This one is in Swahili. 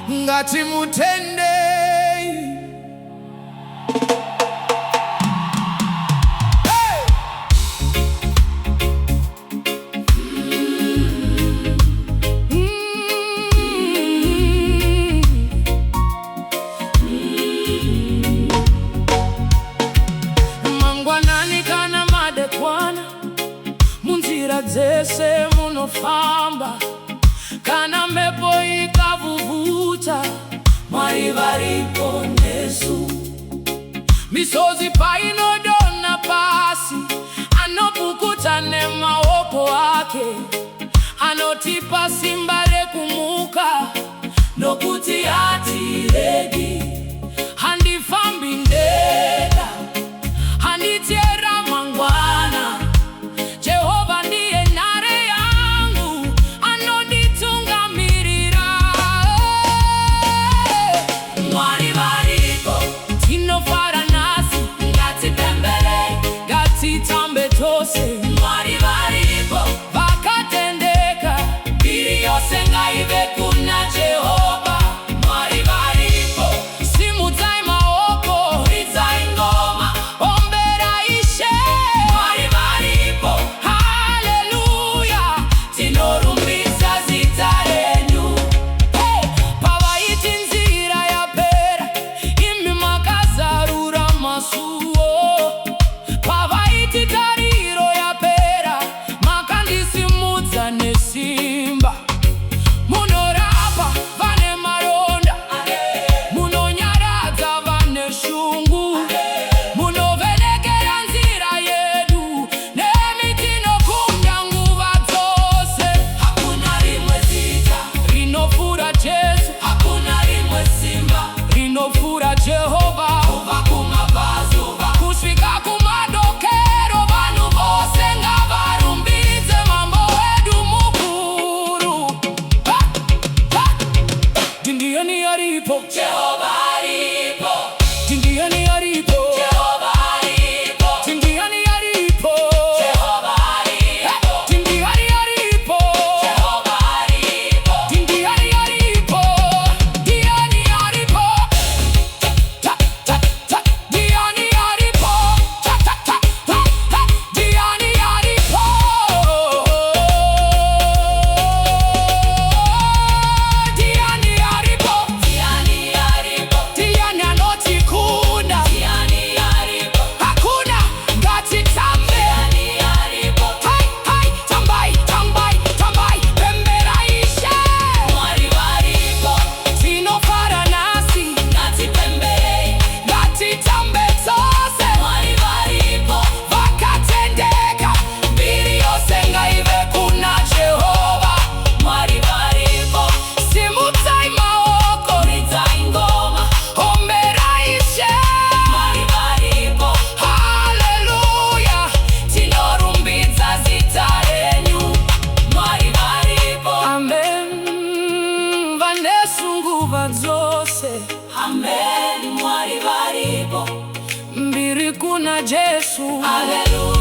ngati mutende. Mangwanani kana madekwana munzira dzese munofamba, kana mhepo ikavuvuta, Mwari Varipo nesu. Misozi painodona pasi, anopukuta nemaoko ake, anotipa simba rekumuka, nokuti hatiregi. Handifambi ndega, handitiera mangwana, Jehova ndiye nare yangu, anonditungamirira. Mwari Varipo tinofara nasi, ngatipembere, ngatitambe tose. Mwari Varipo vakatendeka, mbiri yose ngaive kuna Jehova. Mwari Varipo simudzai maoko, ridzai ngoma, ombera Ishe. Mwari Varipo haleluya, tinorumbidza zita renyu. Pavaiti nzira yapera, imi makazarura masuo. Pavaiti tariro yapera, makandisimudza nesimba. Munorapa vane maronda, munonyaradza vane shungu, munovhenekera nzira yedu, nemi tinokunda nguva dzose. Hakuna rimwe zita rinofura Jesu, hakuna rimwe simba rinofura Jehova. Kubva kumabvazuva kusvika kumadokero, vanhu vose ngavarumbidze mambo wedu mukuru. Ndiani aripo, Jehova aripo. Ndiani aripo, Jehova aripo. Ndiani aripo, Jehova aripo. Ndiani aripo, Jehova aripo. Ndiani aripo, Ndiani aripo. Ta ta ta, Ndiani aripo. Ta ta ta ta, Ndiani aripo. Ndiani aripo, Ndiani aripo. Ndiani anotikunda, Ndiani aripo. Hakuna ngati tambe, Ndiani aripo. Hai hai tambai tambai tambai, pembera Ishe. Mwari Varipo tinofara nasi, ngatipembere, ngatitambe tose. Mwari Varipo vakatendeka, mbiri yose ngaive kuna Jehova. Mwari Varipo simudzai maoko, ridzai ngoma, ombera Ishe. Mwari Varipo haleluya, tinorumbidza zita renyu. Mwari Varipo amen, vanesu nguva dzose. Amen. Mwari Varipo mbiri kuna Jesu. Haleluya.